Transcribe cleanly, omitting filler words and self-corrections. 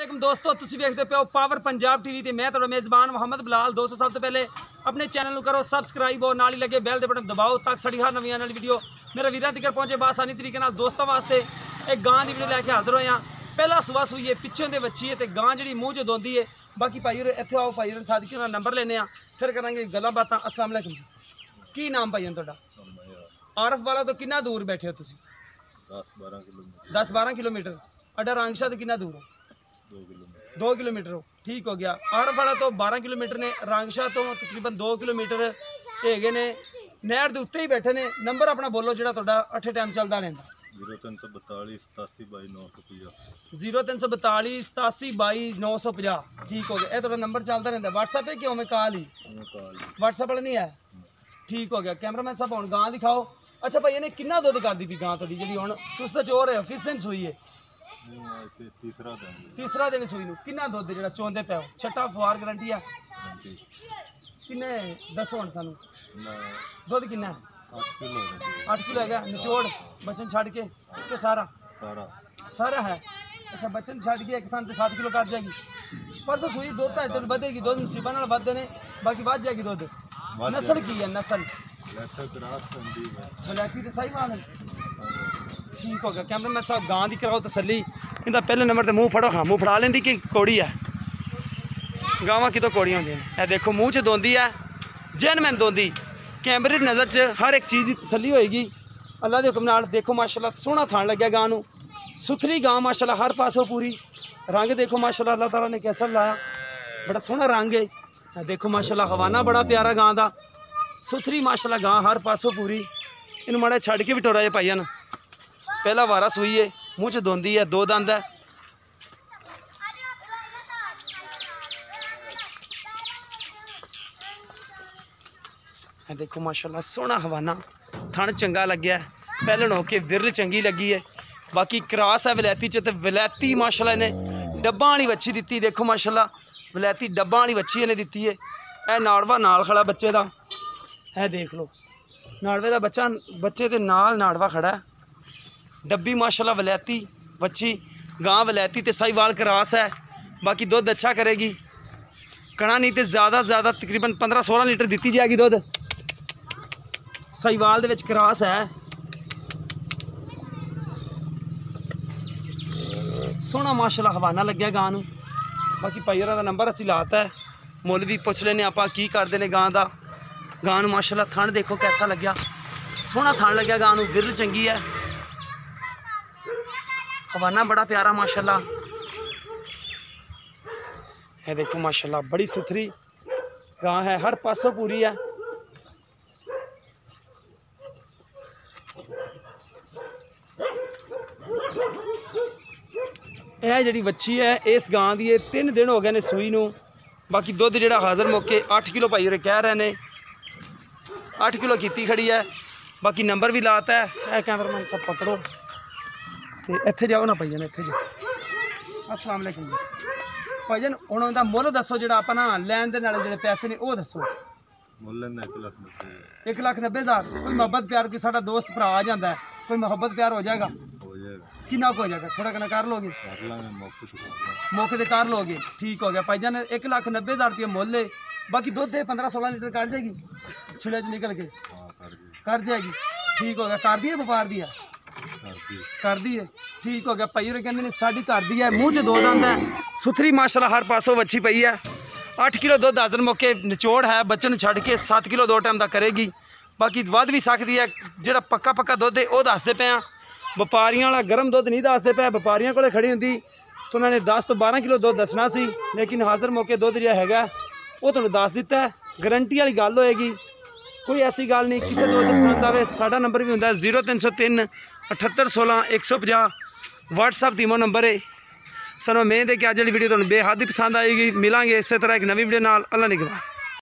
वालेकुम दोस्तों, तुसीं वेखदे पे हो पावर पंजाब टीवी ते मैं तुहाडा मेज़बान मोहम्मद बिलाल। दोस्तों सब तो पहले अपने चैनल को करो सबसक्राइब और नाल ही लगे बैल दे बटन दबाओ ताकि साडी हर नवीं आने वाली वीडियो मेरे वीरां तक पहुंचे बासानी तरीके नाल। दोस्तों वास्ते एक गां दी वीडियो लैके हाज़र होए हां। पहला सुबह सूई है, पिछों दे बच्ची है ते गां जिहड़ी मूँह च दोंदी है। बाकी भाई होर इत्थे आओ, भाई होर सादिकी नाल नंबर लेने आ, फिर करांगे गल्लां बातां। अस्सलाम वालेकुम जी, की नाम भाई तुहाडा? आरफ वाला तो कितना दूर बैठे हो तुसीं? 10-12 किलोमीटर। अड्डा रांगशाह तो कितना दूर हो? 2 किलोमीटर हो। ठीक हो गया। आरफ वाला तो 12 किलोमीटर ने, रांगशाह तो तकरीबन 2 किलोमीटर है ने। नहर के उत्ते ही बैठे ने। नंबर अपना बोलो जो अठे टाइम चलता रहता। 0342 87 950। 0342 87 950। ठीक हो गया। यह नंबर चलता रहता। व्हाट्सएप है कि मैं कॉल ही? व्हाट्सएप वाला नहीं है। ठीक हो गया। कैमरामैन साहब हम गां दिखाओ। अच्छा भाई, इन्हें कितना दुध कर दी गां थोड़ी जी हम तुस तो चो रहे हो? किस दिन सूई है? तीसरा दिन सूई। कितना दुध जो चोंदे पे हो? छठा फुआर गारंटी है किन्ने दसो हम सानू दुध किन्ना? 8 किलो है। निचोड़ बचन छड़ के सारा है। अच्छा, बचन छड़ के एक थान 7 किलो कर जाएगी। परसों सूई दुध तो इधर बढ़ेगी। दुध नसीबा नाल बढ़ते ने, बाकी बढ़ जाएगी दुध। नस्ल की है? नस्ल बलैकी तो सही बात है। ठीक हो गया। कैमरामैन साहब गां की कराओ तसली। इनका पहले नंबर तो मुँह फड़ो। हाँ, मुँह फड़ा लेंदी कि कौड़ी है? गावां कितों कौड़ियां होंदियां ने। यह देखो मूँह च दोंदी है, जेनमैन दोंदी। कैमरे की नज़र च हर एक चीज़ की तसली होएगी अल्लाह के हुक्म नाल। देखो माशाल्लाह सोहना थान लग्या गां नूं। सुथरी गां माशाल्लाह हर पासों पूरी। रंग देखो माशाल्लाह अल्लाह ताला ने कैसा लाया, बड़ा सोहना रंग है। देखो माशाल्लाह हवाना बड़ा प्यारा गां दा। सुथरी माशाल्लाह गां हर पासों पूरी। इन्हूं माड़ा छड़ के भी टोरा जे पाई न। पहला वारा सूई है, मूँह च दोंदी है, 2 दंद है। देखो माशाल्लाह सोहना हवाना थन चंगा लग्या। पहले होके विरल चंगी लगी है। बाकी क्रॉस है वलैती च, वलैती माशाल्लाह इन्हें डब्बा वाली बच्ची दी। देखो माशाल्लाह वलैती डब्बा वाली बच्ची इन्हें दी है। यह नाड़वा नाल खड़ा बच्चे का है। देख लो नाड़वे का बच्चा बच्चे के नाल नाड़वा खड़ा है। डब्बी माशाल्लाह वलैती बच्ची गां वलैती तो साहीवाल क्रॉस है। बाकी दुध अच्छा करेगी। कणा नहीं तो ज़्यादा से ज़्यादा तकरीबन 15-16 लीटर दी जाएगी दुध। साहीवाल दे विच क्रॉस है। सोहना माशाल्लाह हवाना लग्या गां नूं। बाकी भाई होरां दा नंबर असीं लाता है, मुल भी पुछ लेने आपां की करदे ने गां दा। गां नूं माशाल्लाह थण देखो कैसा लग्या, सोहना थण लग्या गां नूं। विरल चंगी है, हवाना बड़ा प्यारा माशाल्लाह। ये देखो माशाल्लाह बड़ी सुथरी गां है, हर पासों पूरी है। यह जी बच्ची है इस गां की 3 दिन हो गए ने सूई नूं। बाकी दुध जो हाज़र मौके 8 किलो भाई होरे कह रहे हैं। 8 किलो की खड़ी है। बाकी नंबर भी लाता है। यह कैमरामैन सब पकड़ो तो इत्थे जाओ ना भाईजान, इत्थे जाओ। अस्सलाम वालेकुम जी भाईजान, हुण उहदा मुੱਲ दसो जो आप ना लैन देन वाले जो पैसे ने वो दसो। मुੱਲ 1,90,000। कोई मोहब्बत प्यार कोई साडा दोस्त भरा आ जाता है, कोई मोहब्बत प्यार हो जाएगा? कितना हो जाएगा? थोड़ा कना कर लोगे? मौके से कर लोगे। ठीक हो गया भाईजान। 1,90,000 रुपये मुੱਲ है। बाकी दुध 15-16 लीटर कर जाएगी छिले च निकल के? कर जाएगी। ठीक हो गया। कर दी है व्यापार दी है? कर दी है। ठीक हो गया। भाई होर कहते हैं साड़ी कर दी है। मूँह च 2 दंद है, सुथरी माशाल्लाह हर पासों बच्ची पई है। 8 किलो दुध हाज़र मौके निचोड़ है। बच्चन छड़ के 7 किलो 2 टाइम का करेगी। बाकी वध भी सकती है। जो पक्का दुध है वह दसते पे हैं। व्यापारियों वाला गर्म दुध नहीं दसते पे। व्यापारियों को खड़ी होंगी तो उन्होंने 10 तो 12 किलो दुध दसना सी, लेकिन हाज़र मौके दुध जो है वो तुहानूं दस दिता है। गारंटी वाली गल होएगी, कोई ऐसी गल नहीं। किसी दुध पसंद आए साडा नंबर भी होंदा 0303 78 16 150। व्हाट्सएप दीमो नंबर है। सानूं उम्मीद है कि अज वाली वीडियो तुहानूं बेहद ही पसंद आएगी। मिलांगे इस तरह एक नवी वीडियो नाल। अल्लाह निगहबान।